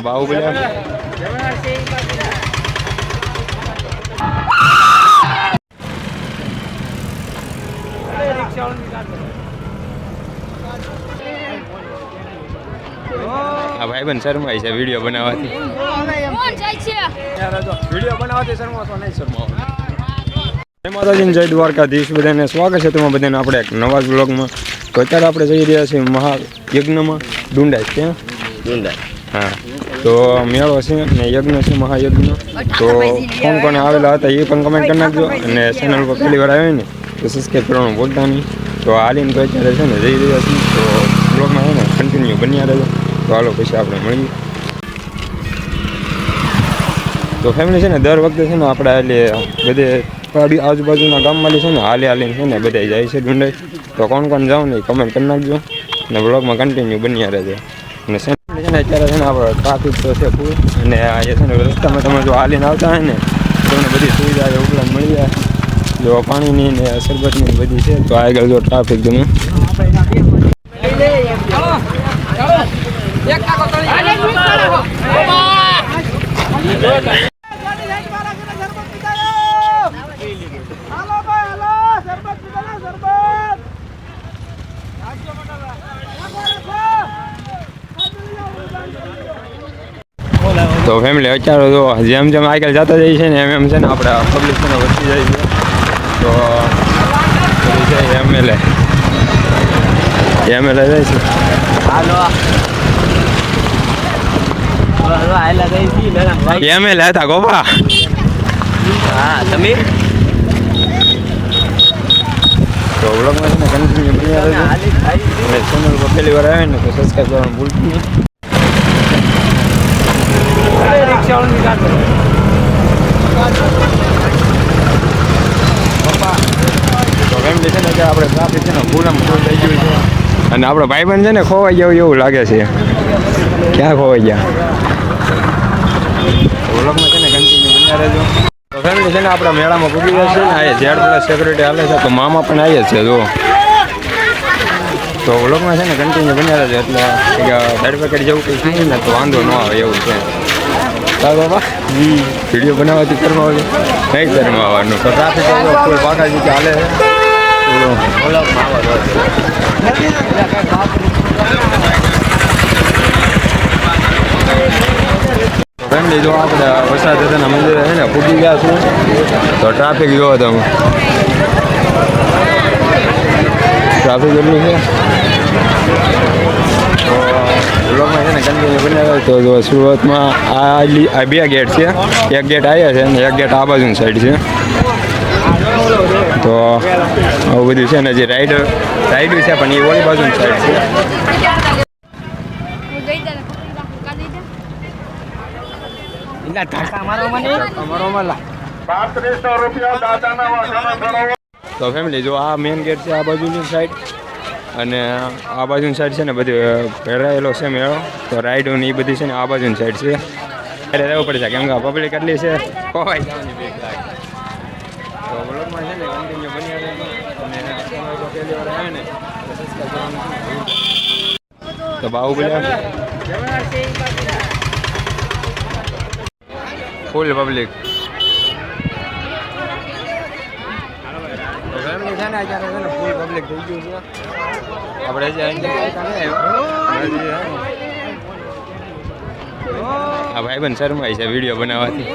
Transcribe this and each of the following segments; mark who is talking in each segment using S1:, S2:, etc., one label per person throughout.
S1: તો બાહુબલી આ ભાઈબંધ શરમાય છે વિડીયો બનાવવાથી. વિડીયો બનાવવાથી શરમાતો નહીં શરમાવો. જય માતાજી, જય દ્વારકાધીશ. બધાને સ્વાગત છે તમારા બધાને આપણે એક નવા બ્લોગમાં. તો અત્યારે આપણે જઈ રહ્યા છીએ મહાયજ્ઞમાં ડુંડાઈ. ક્યાં ડુંડાઈ? હા, તો મેળો છે ને યજ્ઞ છે મહાયજ્ઞ. તો કોણ કોણ આવેલા હતા એ પણ કમેન્ટ કરી નાખજો. અને ચેનલ પર પહેલી વાર આવે ને તો સબસ્ક્રાઈબ કરવાનું ભૂલતા નહીં. તો હાલીને તો અત્યારે છે ને જઈ રહ્યા છીએ. તો બ્લોગમાં છે ને કન્ટિન્યુ બન્યા રહેજો. તો હાલો પછી આપણે મળીએ. તો ફેમિલી છે ને દર વખતે છે ને આપણે એટલે બધે આજુબાજુના ગામમાંથી છે ને હાલીને છે ને બધા જાય છે ડુંડાઈ. તો કોણ કોણ જાઓ ને કમેન્ટ કરી નાખજો. અને બ્લોગમાં કન્ટિન્યુ બન્યા રહેજો. અને ફેમિલી છે ને અત્યારે છે ને આપણે ટ્રાફિક તો છે ફૂલ. અને આ છે ને રસ્તામાં તમે જો હાલીને આવતા હોય ને તો તમને બધી સુવિધા ઉપલબ્ધ મળી જાય. જો પાણીની ને શરબતની બધી છે. તો આગળ જો ટ્રાફિક તમે તો ફેમિલી અત્યારે જો જેમ જેમ આગળ જતા જઈએ છે ને એમ છે ને આપણે પબ્લિક છે ને વધતી જાય છે. તો છે એમએલએ જાય છે. એમએલએ હતા ગોપા. હા તમે તો વ્લોગમાં છે ને કન્ટિન્યુ બન્યા રહેજો. અને ચેનલ પર પહેલી વાર આવે ને તો સબસ્ક્રાઈબ કરવાનું ભૂલતું નહીં. તો ફેમિલી છે ને કે આપણે ટ્રાફિક છે ને પૂરામાં ફૂલ થઈ ગયું છે. અને આપણો ભાઈબંધ છે ને ખોવાઈ ગયો એવું લાગે છે. ક્યાં ખોવાઈ ગયા? વ્લોગમાં છે ને કન્ટિન્યુ બન્યા રહેજો. તો ફેમિલી છે ને આપણા મેળામાં પૂરી ગયા છે ને આ ઝેડ પ્લસ સિક્યુરિટી હાલે છે. તો મામા પણ આવી છે જો. તો વ્લોગમાં છે ને કન્ટિન્યુ બન્યા રહેજો. એટલે સર્ટિફિકેટ જેવું કંઈ થાય ને તો વાંધો ન આવે એવું છે. હા બાબા, વિડીયો બનાવવાથી કરવાનું નહીં કરવાનું. તો ટ્રાફિક કોઈ બાકાજી કે હાલે છે. ફેમિલી જો આપણે વરસાદ દાદાના મંદિરે છે ને પૂકી ગયા છું. તો ટ્રાફિક જોવો તમે, ટ્રાફિક એટલું છે. તો બ્લોગમાં છે ને કન્ટિન્યુ બન્યા. તો જો સુરતમાં આ બે ગેટ છે. એક ગેટ આવ્યા છે અને એક ગેટ આ બાજુની સાઈડ છે. તો આવું બધું છે ને જે રાઈડ છે પણ એ ઓલી બાજુની સાઈડ છે. તો ફેમિલી જો આ મેઇન ગેટ છે આ બાજુની સાઈડ. અને આ બાજુની સાઈડ છે ને બધું ભેરાયેલો છે મેળો. તો રાઈડો ને એ બધી છે ને આ બાજુની સાઈડ છે. એટલે રહેવું પડે છે કેમ કે પબ્લિક એટલી છે ખોવાઈ જવાની બીક લાગે. તો વ્લોગમાં છે ને કન્ટિન્યુ બની આવે. અને પહેલી વાર આવે ને તો બાહુબલી ફૂલ પબ્લિક. ફેમિલી છે ને અત્યારે છે ને ફૂલ પબ્લિક થઈ ગયું છે. આપણે આ ભાઈબંધ શરમાય છે વિડીયો બનાવવાથી.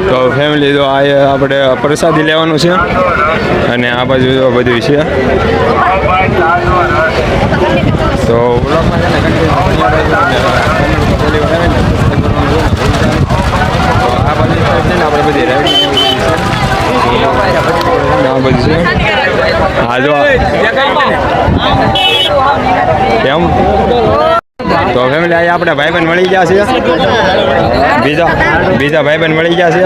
S1: તો ફેમિલી તો આ આપણે પ્રસાદી લેવાનું છે. અને આ બાજુ બધું છે. તો વ્લોગમાં છે ને કન્ટિન્યુ આ બાજુ સાઈડ છે ને આપણે બધી રાઈડ આ બધું છે. હા જો કેમ. તો ફેમિલી આ આપણે ભાઈબંધ મળી ગયા છે. બીજા ભાઈબંધ મળી ગયા છે.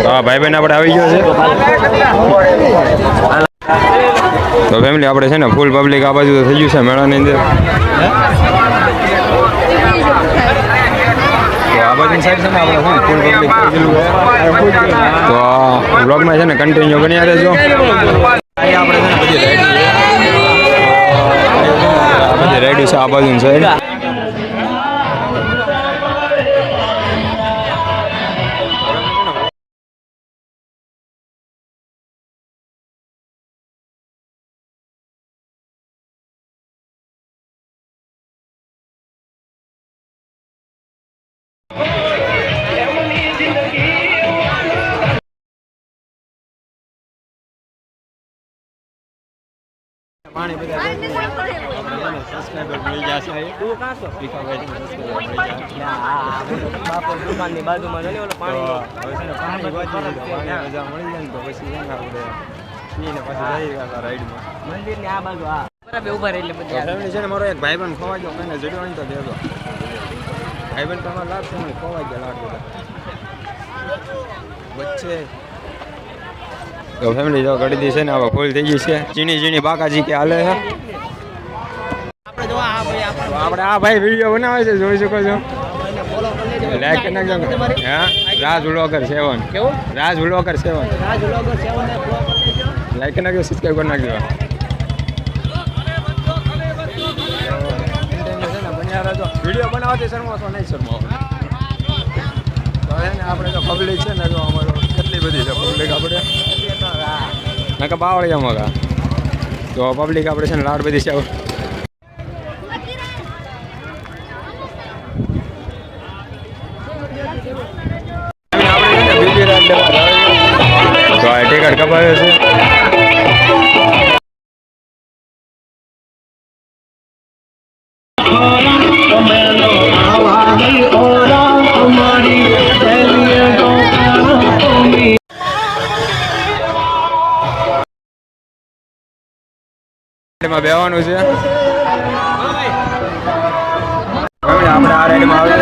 S1: હા ભાઈબંધ આપણે આવી ગયો છે. તો ફેમિલી આપણે છે ને ફૂલ પબ્લિક આ બાજુ થઈ ગયું છે મેળાની અંદર. તો આ બાજુની સાઈડ છે ને આપણે ફૂલ પબ્લિક થઈ ગયેલું. તો બ્લોગમાં છે ને કન્ટિન્યુ બન્યા રહેજો. આપણે છે ને બધી રાઈડ છે આ બાજુની સાઈડ. પાણી બધા સબસ્ક્રાઇબર મળી જશે. તું કાં છો? ભીખાભાઈ સબસ્ક્રાઇબર મળી જશે. બાપો દુકાનની બાજુમાં છે ને ઓલો પાણી. હવે છે ને પાણી ગોતી લીધું. પાણી મજા મળી જાય ને તો પછી એને આપણે પીને પછી જઈ ગયા રાઈડમાં. મંદિરની આ બાજુ આ બરાબર ઉભા રહી એટલે બધા ફેમિલી છે ને. મારો એક ભાઈબંધ ખોવાઈ ગયો, કઈને જડવાની તો દેજો. ભાઈબંધ તમારે લાગશે ને ખોવાઈ ગયા લાડ બધા વચ્ચે. તો ફેમિલી જો ગળદી છે ને હવે ફૂલ થઈ ગઈ છે. ચીની ચીની બાકાજી કે હાલે છે. આપણે આ ભાઈ વિડીયો બનાવે છે, જોઈ શકો છો. લાઈક કરી નાખજો. હા, રાજ વ્લોગર 7. કેવું? રાજ વ્લોગર 7. રાજ વ્લોગર 7 ને ફોલો કરી દેજો. લાઈક કરી નાખજો, સબસ્ક્રાઇબ કરી નાખજો. વિડીયો બનાવવાથી શરમાશો નહીં શરમાવો. તો એને આપણે તો પબ્લિક છે ને જો અમારો કેટલી બધી છે પબ્લિક. આપણે નકા બાવળિયામાં કા તો પબ્લિક આપણે છે ને લાડ બધી છે. તો આ ટિકટ કપાયો છે. બેવાનું છે આપણે આ રાઈડમાં આવી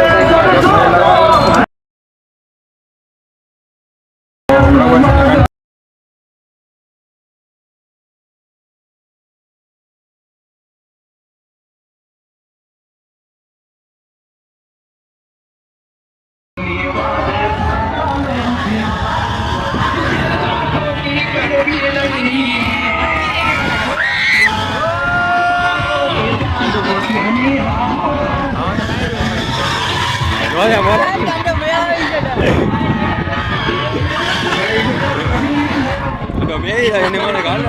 S1: એને મને ગાળ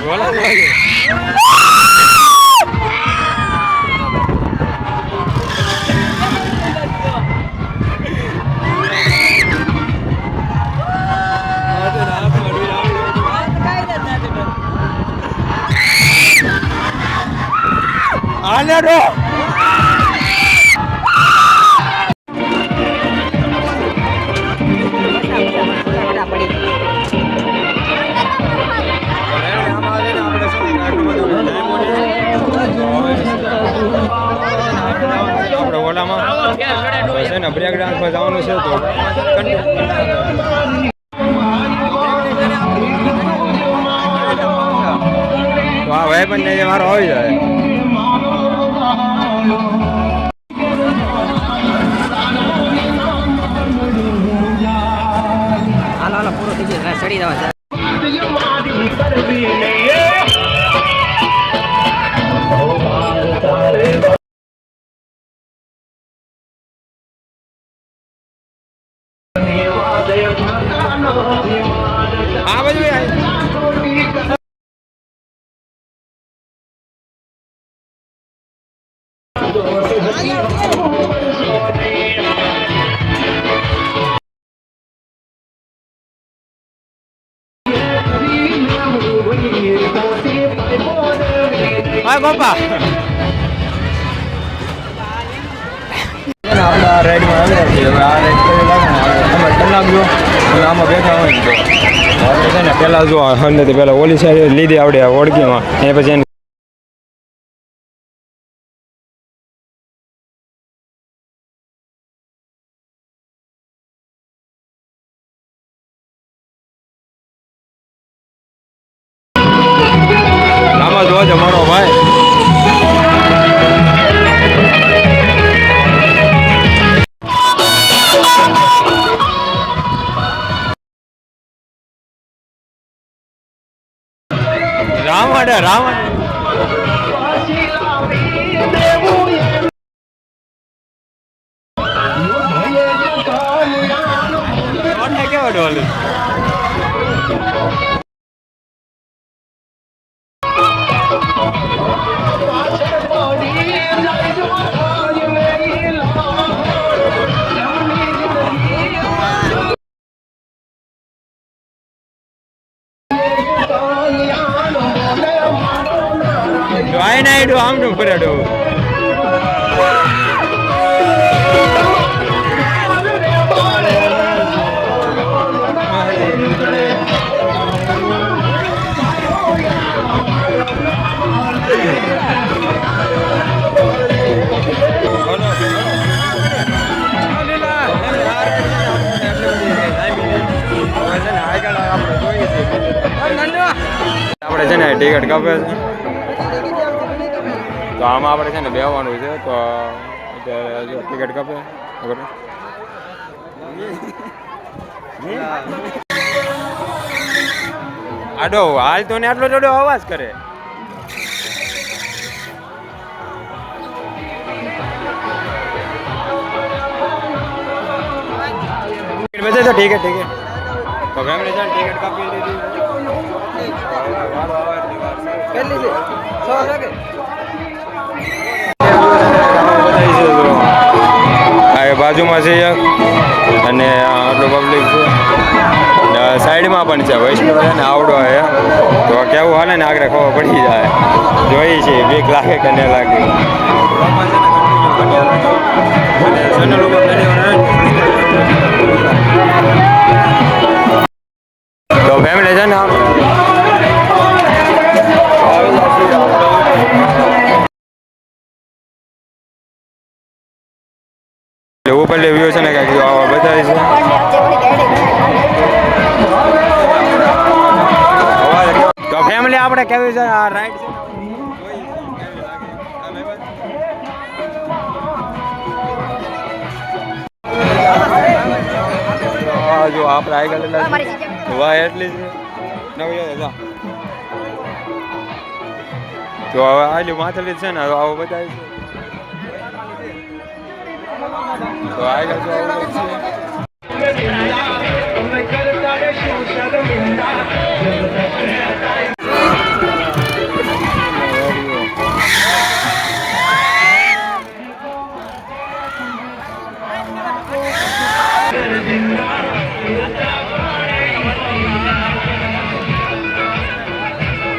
S1: બોલા આને રો છે ને બ્રેક ડાન્સમાં જવાનું છે. તો આ ભાઈ પણ મારો આવી જાય. હાલો પૂરો થઈ ગયો, ચડી જવા. આ બાજુ હા બાપા આપણા રાઈડમાં આવી રહ્યા છીએ. હવે આ રાઈડ કરી તમે કલાક જો આમાં બેઠા હોય ને તો આપણે છે ને પહેલાં જો અંદર પહેલાં ઓલી સાઈડ લીધી આવડે ઓળખીમાં એ પછી આમાં જોજો મારો ભાઈ. રાવણ રાવણ કેવો ડોલ એને આડું આમનું ફરાડું આપણે છે ને ટિકિટ કાપે છે તો આમાં આપણે છે ને બેસવાનું છે તો અત્યારે ટિકિટ કાપે આડો હાલ તો ને આટલો જોડો અવાજ કરે બચે તો ટિકિટ તો ફેમિલી છે ટિકિટ કાપી લીધી બાજુમાં છે અને આટલું પબ્લિક છે સાઈડમાં પણ છે વૈષ્ણવ છે ને આવડો છે તો કેવું હાલે ને આગળ ખબર પડી જાય જોઈ છે બીક લાગે કે ન લાગે તો ફેમિલી છે ને ઉપરથી વ્યૂ છે ને કાંઈક આવા બતાવે છે તો ફેમિલી આપણે કેવી છે આ રાઈડ છે જો આપણે આગળ વાહ એટલી છે નવી તો હવે આટલી માથેલી છે ને આવું બતાવે છે તો આગળ